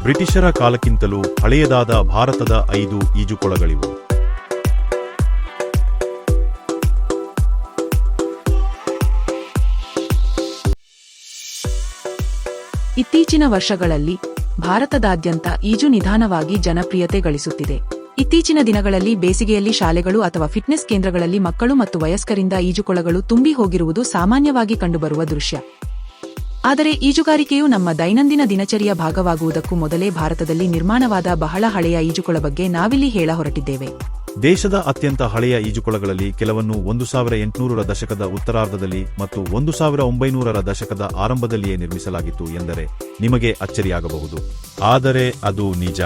ಬ್ರಿಟಿಷರ ಕಾಲಕ್ಕಿಂತಲೂ ಹಳೆಯದಾದ ಭಾರತದ 5 ಈಜುಕೊಳಗಳಿವು. ಇತ್ತೀಚಿನ ವರ್ಷಗಳಲ್ಲಿ ಭಾರತದಾದ್ಯಂತ ಈಜು ನಿಧಾನವಾಗಿ ಜನಪ್ರಿಯತೆ ಗಳಿಸುತ್ತಿದೆ. ಇತ್ತೀಚಿನ ದಿನಗಳಲ್ಲಿ ಬೇಸಿಗೆಯಲ್ಲಿ ಶಾಲೆಗಳು ಅಥವಾ ಫಿಟ್ನೆಸ್ ಕೇಂದ್ರಗಳಲ್ಲಿ ಮಕ್ಕಳು ಮತ್ತು ವಯಸ್ಕರಿಂದ ಈಜುಕೊಳಗಳು ತುಂಬಿ ಹೋಗಿರುವುದು ಸಾಮಾನ್ಯವಾಗಿ ಕಂಡುಬರುವ ದೃಶ್ಯ. ಆದರೆ ಈಜುಗಾರಿಕೆಯು ನಮ್ಮ ದೈನಂದಿನ ದಿನಚರಿಯ ಭಾಗವಾಗುವುದಕ್ಕೂ ಮೊದಲೇ ಭಾರತದಲ್ಲಿ ನಿರ್ಮಾಣವಾದ ಬಹಳ ಹಳೆಯ ಈಜುಕೊಳ ಬಗ್ಗೆ ನಾವಿಲ್ಲಿ ಹೇಳ ಹೊರಟಿದ್ದೇವೆ. ದೇಶದ ಅತ್ಯಂತ ಹಳೆಯ ಈಜುಕೊಳಗಳಲ್ಲಿ ಕೆಲವನ್ನು 1800ರ ದಶಕದ ಉತ್ತರಾರ್ಧದಲ್ಲಿ ಮತ್ತು 1900ರ ದಶಕದ ಆರಂಭದಲ್ಲಿಯೇ ನಿರ್ಮಿಸಲಾಗಿತ್ತು ಎಂದರೆ ನಿಮಗೆ ಅಚ್ಚರಿಯಾಗಬಹುದು. ಆದರೆ ಅದು ನಿಜ.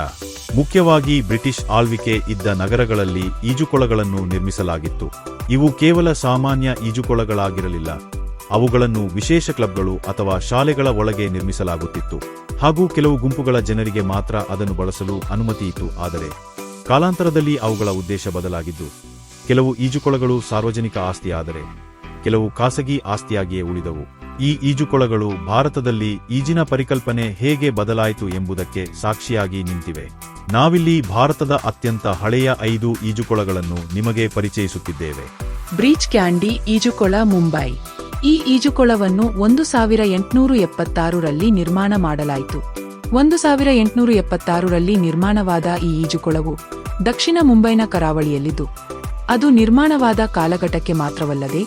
ಮುಖ್ಯವಾಗಿ ಬ್ರಿಟಿಷ್ ಆಳ್ವಿಕೆ ಇದ್ದ ನಗರಗಳಲ್ಲಿ ಈಜುಕೊಳಗಳನ್ನು ನಿರ್ಮಿಸಲಾಗಿತ್ತು. ಇವು ಕೇವಲ ಸಾಮಾನ್ಯ ಈಜುಕೊಳಗಳಾಗಿರಲಿಲ್ಲ. ಅವುಗಳನ್ನು ವಿಶೇಷ ಕ್ಲಬ್ಗಳು ಅಥವಾ ಶಾಲೆಗಳ ಒಳಗೆ ನಿರ್ಮಿಸಲಾಗುತ್ತಿತ್ತು ಹಾಗೂ ಕೆಲವು ಗುಂಪುಗಳ ಜನರಿಗೆ ಮಾತ್ರ ಅದನ್ನು ಬಳಸಲು ಅನುಮತಿಯಿತ್ತು. ಆದರೆ ಕಾಲಾಂತರದಲ್ಲಿ ಅವುಗಳ ಉದ್ದೇಶ ಬದಲಾಗಿದ್ದು, ಕೆಲವು ಈಜುಕೊಳಗಳು ಸಾರ್ವಜನಿಕ ಆಸ್ತಿಯಾದರೆ ಕೆಲವು ಖಾಸಗಿ ಆಸ್ತಿಯಾಗಿಯೇ ಉಳಿದವು. ಈ ಈಜುಕೊಳಗಳು ಭಾರತದಲ್ಲಿ ಈಜಿನ ಪರಿಕಲ್ಪನೆ ಹೇಗೆ ಬದಲಾಯಿತು ಎಂಬುದಕ್ಕೆ ಸಾಕ್ಷಿಯಾಗಿ ನಿಂತಿವೆ. ನಾವಿಲ್ಲಿ ಭಾರತದ ಅತ್ಯಂತ ಹಳೆಯ 5 ಈಜುಕೊಳಗಳನ್ನು ನಿಮಗೆ ಪರಿಚಯಿಸುತ್ತಿದ್ದೇವೆ. ಬ್ರೀಚ್ ಕ್ಯಾಂಡಿ ಈಜುಕೊಳ, ಮುಂಬೈ. ಈ ಈಜುಕೊಳವನ್ನು 1876ರಲ್ಲಿ ನಿರ್ಮಾಣ ಮಾಡಲಾಯಿತು. 1876ರಲ್ಲಿ ನಿರ್ಮಾಣವಾದ ಈ ಈಜುಕೊಳವು ದಕ್ಷಿಣ ಮುಂಬೈನ ಕರಾವಳಿಯಲ್ಲಿದ್ದು, ಅದು ನಿರ್ಮಾಣವಾದ ಕಾಲಘಟ್ಟಕ್ಕೆ ಮಾತ್ರವಲ್ಲದೆ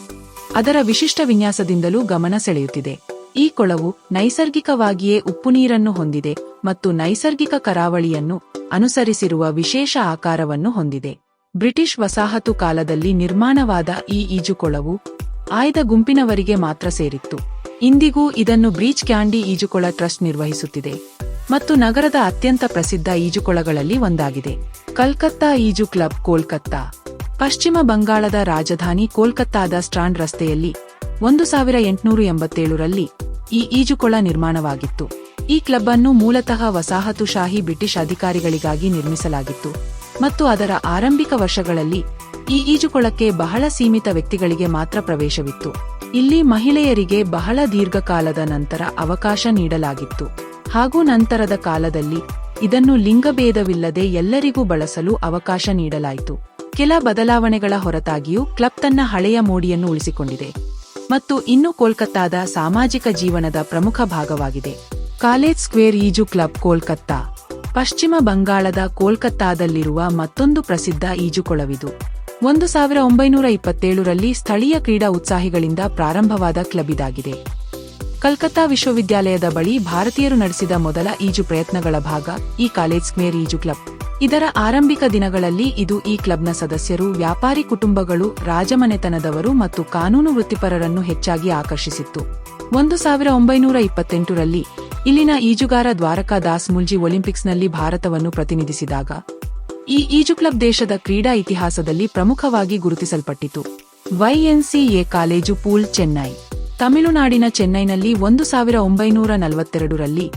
ಅದರ ವಿಶಿಷ್ಟ ವಿನ್ಯಾಸದಿಂದಲೂ ಗಮನ ಸೆಳೆಯುತ್ತಿದೆ. ಈ ಕೊಳವು ನೈಸರ್ಗಿಕವಾಗಿಯೇ ಉಪ್ಪುನೀರನ್ನು ಹೊಂದಿದೆ ಮತ್ತು ನೈಸರ್ಗಿಕ ಕರಾವಳಿಯನ್ನು ಅನುಸರಿಸಿರುವ ವಿಶೇಷ ಆಕಾರವನ್ನು ಹೊಂದಿದೆ. ಬ್ರಿಟಿಷ್ ವಸಾಹತು ಕಾಲದಲ್ಲಿ ನಿರ್ಮಾಣವಾದ ಈ ಈಜುಕೊಳವು ಆಯ್ದ ಗುಂಪಿನವರಿಗೆ ಮಾತ್ರ ಸೇರಿತ್ತು. ಇಂದಿಗೂ ಇದನ್ನು ಬ್ರೀಚ್ ಕ್ಯಾಂಡಿ ಈಜುಕೊಳ ಟ್ರಸ್ಟ್ ನಿರ್ವಹಿಸುತ್ತಿದೆ ಮತ್ತು ನಗರದ ಅತ್ಯಂತ ಪ್ರಸಿದ್ಧ ಈಜುಕೊಳಗಳಲ್ಲಿ ಒಂದಾಗಿದೆ. ಕಲ್ಕತ್ತಾ ಈಜು ಕ್ಲಬ್, ಕೋಲ್ಕತ್ತಾ. ಪಶ್ಚಿಮ ಬಂಗಾಳದ ರಾಜಧಾನಿ ಕೋಲ್ಕತ್ತಾದ ಸ್ಟ್ರಾಂಡ್ ರಸ್ತೆಯಲ್ಲಿ 1887ರಲ್ಲಿ ಈ ಈಜುಕೊಳ ನಿರ್ಮಾಣವಾಗಿತ್ತು. ಈ ಕ್ಲಬ್ ಅನ್ನು ಮೂಲತಃ ವಸಾಹತುಶಾಹಿ ಬ್ರಿಟಿಷ್ ಅಧಿಕಾರಿಗಳಿಗಾಗಿ ನಿರ್ಮಿಸಲಾಗಿತ್ತು ಮತ್ತು ಅದರ ಆರಂಭಿಕ ವರ್ಷಗಳಲ್ಲಿ ಈ ಈಜುಕೊಳಕ್ಕೆ ಬಹಳ ಸೀಮಿತ ವ್ಯಕ್ತಿಗಳಿಗೆ ಮಾತ್ರ ಪ್ರವೇಶವಿತ್ತು. ಇಲ್ಲಿ ಮಹಿಳೆಯರಿಗೆ ಬಹಳ ದೀರ್ಘಕಾಲದ ನಂತರ ಅವಕಾಶ ನೀಡಲಾಗಿತ್ತು ಹಾಗೂ ನಂತರದ ಕಾಲದಲ್ಲಿ ಇದನ್ನು ಲಿಂಗಭೇದವಿಲ್ಲದೆ ಎಲ್ಲರಿಗೂ ಬಳಸಲು ಅವಕಾಶ ನೀಡಲಾಯಿತು. ಕೆಲ ಬದಲಾವಣೆಗಳ ಹೊರತಾಗಿಯೂ ಕ್ಲಬ್ ತನ್ನ ಹಳೆಯ ಮೋಡಿಯನ್ನು ಉಳಿಸಿಕೊಂಡಿದೆ ಮತ್ತು ಇನ್ನು ಕೋಲ್ಕತ್ತಾದ ಸಾಮಾಜಿಕ ಜೀವನದ ಪ್ರಮುಖ ಭಾಗವಾಗಿದೆ. ಕಾಲೇಜ್ ಸ್ಕ್ವೇರ್ ಈಜು ಕ್ಲಬ್, ಕೋಲ್ಕತ್ತಾ. ಪಶ್ಚಿಮ ಬಂಗಾಳದ ಕೋಲ್ಕತ್ತಾದಲ್ಲಿರುವ ಮತ್ತೊಂದು ಪ್ರಸಿದ್ಧ ಈಜುಕೊಳವಿದು. 1927ರಲ್ಲಿ ಸ್ಥಳೀಯ ಕ್ರೀಡಾ ಉತ್ಸಾಹಿಗಳಿಂದ ಪ್ರಾರಂಭವಾದ ಕ್ಲಬ್ ಇದಾಗಿದೆ. ಕಲ್ಕತ್ತಾ ವಿಶ್ವವಿದ್ಯಾಲಯದ ಬಳಿ ಭಾರತೀಯರು ನಡೆಸಿದ ಮೊದಲ ಈಜು ಪ್ರಯತ್ನಗಳ ಭಾಗ ಈ ಕಾಲೇಜ್ ಸ್ಕ್ವೇರ್ ಈಜು ಕ್ಲಬ್. ಇದರ ಆರಂಭಿಕ ದಿನಗಳಲ್ಲಿ ಇದು ಈ ಕ್ಲಬ್ನ ಸದಸ್ಯರು, ವ್ಯಾಪಾರಿ ಕುಟುಂಬಗಳು, ರಾಜಮನೆತನದವರು ಮತ್ತು ಕಾನೂನು ವೃತ್ತಿಪರರನ್ನು ಹೆಚ್ಚಾಗಿ ಆಕರ್ಷಿಸಿತ್ತು. 1928ರಲ್ಲಿ ಇಲ್ಲಿನ ಈಜುಗಾರ ದ್ವಾರಕಾ ದಾಸ್ ಮುಲ್ಜಿ ಒಲಿಂಪಿಕ್ಸ್ನಲ್ಲಿ ಭಾರತವನ್ನು ಪ್ರತಿನಿಧಿಸಿದಾಗ ಈ ಈಜು ಕ್ಲಬ್ ದೇಶದ ಕ್ರೀಡಾ ಇತಿಹಾಸದಲ್ಲಿ ಪ್ರಮುಖವಾಗಿ ಗುರುತಿಸಲ್ಪಟ್ಟಿತು. YNCA college pool, Chennai. ತಮಿಳುನಾಡಿನ ಚೆನ್ನೈನಲ್ಲಿ 1942ರಲ್ಲಿ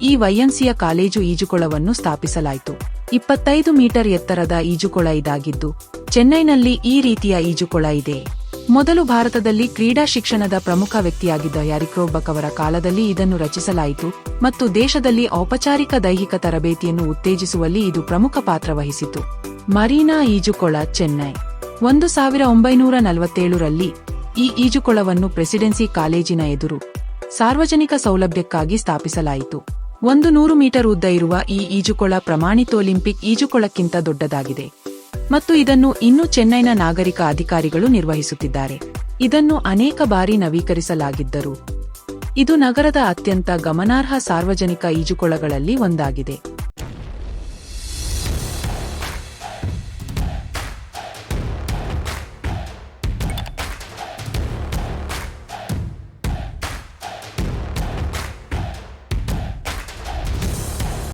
ಈ YNCA ಕಾಲೇಜು ಈಜುಕೊಳವನ್ನು ಸ್ಥಾಪಿಸಲಾಯಿತು. 25 ಮೀಟರ್ ಎತ್ತರದ ಈಜುಕೊಳ ಇದಾಗಿದ್ದು, ಚೆನ್ನೈನಲ್ಲಿ ಈ ರೀತಿಯ ಈಜುಕೊಳ ಇದೆ. ಮೊದಲು ಭಾರತದಲ್ಲಿ ಕ್ರೀಡಾ ಶಿಕ್ಷಣದ ಪ್ರಮುಖ ವ್ಯಕ್ತಿಯಾಗಿದ್ದ ಯಾರಿಕ್ರೋವ್ ಬಕ್ ಅವರ ಕಾಲದಲ್ಲಿ ಇದನ್ನು ರಚಿಸಲಾಯಿತು ಮತ್ತು ದೇಶದಲ್ಲಿ ಔಪಚಾರಿಕ ದೈಹಿಕ ತರಬೇತಿಯನ್ನು ಉತ್ತೇಜಿಸುವಲ್ಲಿ ಇದು ಪ್ರಮುಖ ಪಾತ್ರ ವಹಿಸಿತು. ಮರೀನಾ ಈಜುಕೊಳ, ಚೆನ್ನೈ. 1947ರಲ್ಲಿ ಈ ಈಜುಕೊಳವನ್ನು ಪ್ರೆಸಿಡೆನ್ಸಿ ಕಾಲೇಜಿನ ಎದುರು ಸಾರ್ವಜನಿಕ ಸೌಲಭ್ಯಕ್ಕಾಗಿ ಸ್ಥಾಪಿಸಲಾಯಿತು. 100 ಮೀಟರ್ ಉದ್ದ ಇರುವ ಈ ಈಜುಕೊಳ ಪ್ರಮಾಣಿತ ಒಲಿಂಪಿಕ್ ಈಜುಕೊಳಕ್ಕಿಂತ ದೊಡ್ಡದಾಗಿದೆ ಮತ್ತು ಇದನ್ನು ಇನ್ನೂ ಚೆನ್ನೈನ ನಾಗರಿಕ ಅಧಿಕಾರಿಗಳು ನಿರ್ವಹಿಸುತ್ತಿದ್ದಾರೆ. ಇದನ್ನು ಅನೇಕ ಬಾರಿ ನವೀಕರಿಸಲಾಗಿದ್ದರೂ ಇದು ನಗರದ ಅತ್ಯಂತ ಗಮನಾರ್ಹ ಸಾರ್ವಜನಿಕ ಈಜುಕೊಳಗಳಲ್ಲಿ ಒಂದಾಗಿದೆ.